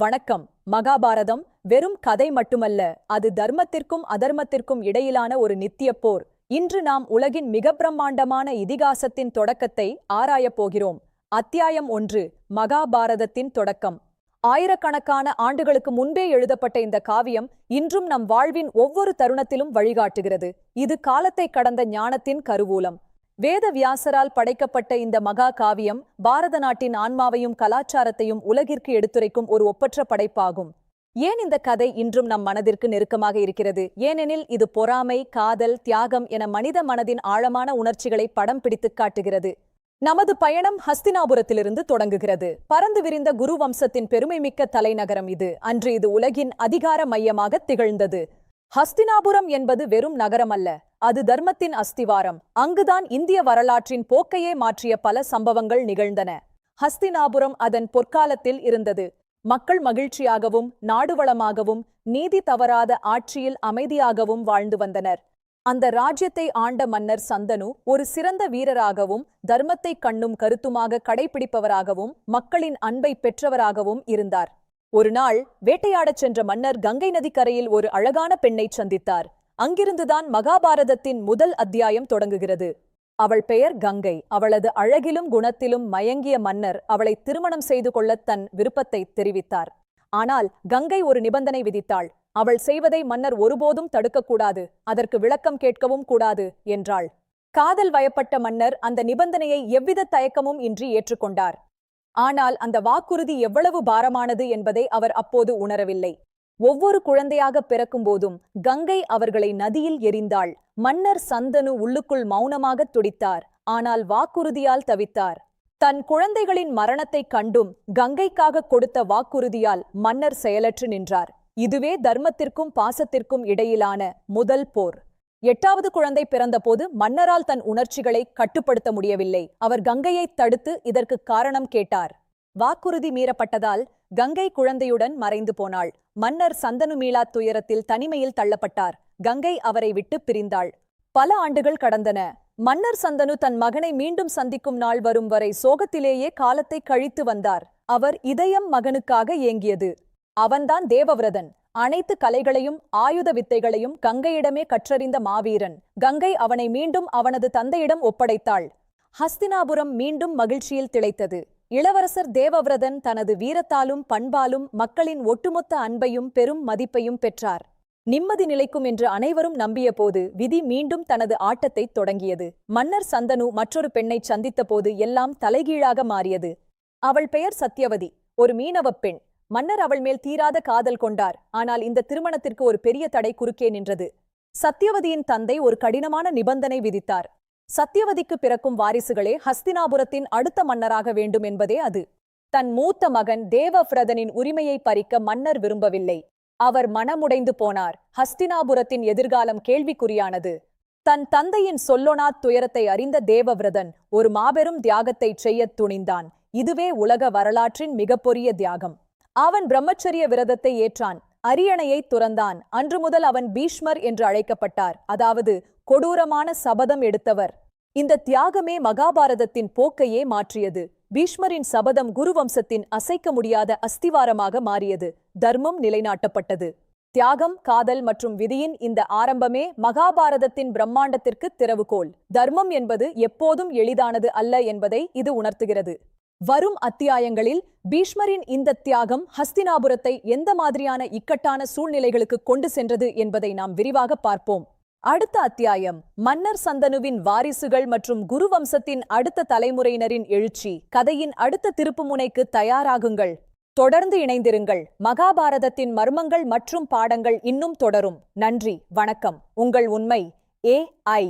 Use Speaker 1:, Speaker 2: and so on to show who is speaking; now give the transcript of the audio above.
Speaker 1: வணக்கம். மகாபாரதம் வெறும் கதை மட்டுமல்ல, அது தர்மத்திற்கும் அதர்மத்திற்கும் இடையிலான ஒரு நித்திய போர். இன்று நாம் உலகின் மிக பிரம்மாண்டமான இதிகாசத்தின் தொடக்கத்தை ஆராயப் போகிறோம். அத்தியாயம் 1. மகாபாரதத்தின் தொடக்கம். ஆயிரக்கணக்கான ஆண்டுகளுக்கு முன்பே எழுதப்பட்ட இந்த காவியம் இன்றும் நம் வாழ்வின் ஒவ்வொரு தருணத்திலும் வழிகாட்டுகிறது. இது காலத்தை கடந்த ஞானத்தின் கருவூலம். வேத வியாசரால் படைக்கப்பட்ட இந்த மகா காவியம் பாரத நாட்டின் ஆன்மாவையும் கலாச்சாரத்தையும் உலகிற்கு எடுத்துரைக்கும் ஒரு ஒப்பற்ற படைப்பாகும். ஏன் இந்த கதை இன்றும் நம் மனதிற்கு நெருக்கமாக இருக்கிறது? ஏனெனில் இது பொறாமை, காதல், தியாகம் என மனித மனதின் ஆழமான உணர்ச்சிகளை படம் பிடித்து காட்டுகிறது. நமது பயணம் ஹஸ்தினாபுரத்திலிருந்து தொடங்குகிறது. பறந்து விரிந்த குரு வம்சத்தின் பெருமைமிக்க தலைநகரம் இது. அன்று இது உலகின் அதிகார மையமாக திகழ்ந்தது. ஹஸ்தினாபுரம் என்பது வெறும் நகரம் அல்ல, அது தர்மத்தின் அஸ்திவாரம். அங்குதான் இந்திய வரலாற்றின் போக்கையே மாற்றிய பல சம்பவங்கள் நிகழ்ந்தன. ஹஸ்தினாபுரம் அதன் பொற்காலத்தில் இருந்தது. மக்கள் மகிழ்ச்சியாகவும் நாடுவளமாகவும் நீதி தவறாத ஆட்சியில் அமைதியாகவும் வாழ்ந்து வந்தனர். அந்த ராஜ்யத்தை ஆண்ட மன்னர் சந்தனு ஒரு சிறந்த வீரராகவும் தர்மத்தை கண்ணும் கருத்துமாக கடைபிடிப்பவராகவும் மக்களின் அன்பை பெற்றவராகவும் இருந்தார். ஒரு நாள் வேட்டையாடச் சென்ற மன்னர் கங்கை நதிக்கரையில் ஒரு அழகான பெண்ணை சந்தித்தார். அங்கிருந்துதான் மகாபாரதத்தின் முதல் அத்தியாயம் தொடங்குகிறது. அவள் பெயர் கங்கை. அவளது அழகிலும் குணத்திலும் மயங்கிய மன்னர் அவளை திருமணம் செய்து கொள்ள தன் விருப்பத்தை தெரிவித்தார். ஆனால் கங்கை ஒரு நிபந்தனை விதித்தாள். அவள் செய்வதை மன்னர் ஒருபோதும் தடுக்கக்கூடாது, அதற்கு விளக்கம் கேட்கவும் கூடாது என்றாள். காதல் வயப்பட்ட மன்னர் அந்த நிபந்தனையை எவ்வித தயக்கமும் இன்றி ஏற்றுக்கொண்டார். ஆனால் அந்த வாக்குறுதி எவ்வளவு பாரமானது என்பதை அவர் அப்போது உணரவில்லை. ஒவ்வொரு குழந்தையாக பிறக்கும்போதும் கங்கை அவர்களை நதியில் எறிந்தாள். மன்னர் சந்தனு உள்ளுக்குள் மௌனமாக துடித்தார், ஆனால் வாக்குறுதியால் தவித்தார். தன் குழந்தைகளின் மரணத்தை கண்டும் கங்கைக்காக கொடுத்த வாக்குறுதியால் மன்னர் செயலற்று நின்றார். இதுவே தர்மத்திற்கும் பாசத்திற்கும் இடையிலான முதல் போர். 8வது குழந்தை பிறந்தபோது மன்னரால் தன் உணர்ச்சிகளை கட்டுப்படுத்த முடியவில்லை. அவர் கங்கையை தடுத்து இதற்கு காரணம் கேட்டார். வாக்குறுதி மீறப்பட்டதால் கங்கை குழந்தையுடன் மறைந்து போனாள். மன்னர் சந்தனு மீளா துயரத்தில் தனிமையில் தள்ளப்பட்டார். கங்கை அவரை விட்டு பிரிந்தாள். பல ஆண்டுகள் கடந்தன. மன்னர் சந்தனு தன் மகனை மீண்டும் சந்திக்கும் நாள் வரும் வரை சோகத்திலேயே காலத்தை கழித்து வந்தார். அவர் இதயம் மகனுக்காக ஏங்கியது. அவன்தான் தேவவிரதன். அனைத்து கலைகளையும் ஆயுத வித்தைகளையும் கங்கையிடமே கற்றறிந்த மாவீரன். கங்கை அவனை மீண்டும் அவனது தந்தையிடம் ஒப்படைத்தாள். ஹஸ்தினாபுரம் மீண்டும் மகிழ்ச்சியில் திளைத்தது. இளவரசர் தேவவிரதன் தனது வீரத்தாலும் பண்பாலும் மக்களின் ஒட்டுமொத்த அன்பையும் பெரும் மதிப்பையும் பெற்றார். நிம்மதி நிலைக்கும் என்று அனைவரும் நம்பிய போது விதி மீண்டும் தனது ஆட்டத்தை தொடங்கியது. மன்னர் சந்தனு மற்றொரு பெண்ணை சந்தித்த போது எல்லாம் தலைகீழாக மாறியது. அவள் பெயர் சத்யவதி, ஒரு மீனவப் பெண். மன்னர் அவள் மேல் தீராத காதல் கொண்டார். ஆனால் இந்த திருமணத்திற்கு ஒரு பெரிய தடை குறுக்கே நின்றது. சத்யவதியின் தந்தை ஒரு கடினமான நிபந்தனை விதித்தார். சத்யவதிக்கு பிறக்கும் வாரிசுகளே ஹஸ்தினாபுரத்தின் அடுத்த மன்னராக வேண்டும் என்பதே அது. தன் மூத்த மகன் தேவவிரதனின் உரிமையை பறிக்க மன்னர் விரும்பவில்லை. அவர் மனமுடைந்து போனார். ஹஸ்தினாபுரத்தின் எதிர்காலம் கேள்விக்குறியானது. தன் தந்தையின் சொல்லொணா துயரத்தை அறிந்த தேவவிரதன் ஒரு மாபெரும் தியாகத்தை செய்யத் துணிந்தான். இதுவே உலக வரலாற்றின் மிகப்பெரிய தியாகம். அவன் பிரம்மச்சரிய விரதத்தை ஏற்றான், அரியணையை துறந்தான். அன்று முதல் அவன் பீஷ்மர் என்று அழைக்கப்பட்டார், அதாவது கொடூரமான சபதம் எடுத்தவர். இந்த தியாகமே மகாபாரதத்தின் போக்கையே மாற்றியது. பீஷ்மரின் சபதம் குருவம்சத்தின் அசைக்க முடியாத அஸ்திவாரமாக மாறியது. தர்மம் நிலைநாட்டப்பட்டது. தியாகம், காதல் மற்றும் விதியின் இந்த ஆரம்பமே மகாபாரதத்தின் பிரம்மாண்டத்திற்கு திறவுகோல். தர்மம் என்பது எப்போதும் எளிதானது அல்ல என்பதை இது உணர்த்துகிறது. வரும் அத்தியாயங்களில் பீஷ்மரின் இந்த தியாகம் ஹஸ்தினாபுரத்தை எந்த மாதிரியான இக்கட்டான சூழ்நிலைகளுக்கு கொண்டு சென்றது என்பதை நாம் விரிவாக பார்ப்போம். அடுத்த அத்தியாயம் மன்னர் சந்தனுவின் வாரிசுகள் மற்றும் குருவம்சத்தின் அடுத்த தலைமுறையினரின் எழுச்சி. கதையின் அடுத்த திருப்புமுனைக்கு தயாராகுங்கள். தொடர்ந்து இணைந்திருங்கள். மகாபாரதத்தின் மர்மங்கள் மற்றும் பாடங்கள் இன்னும் தொடரும். நன்றி, வணக்கம். உங்கள் உண்மை AI.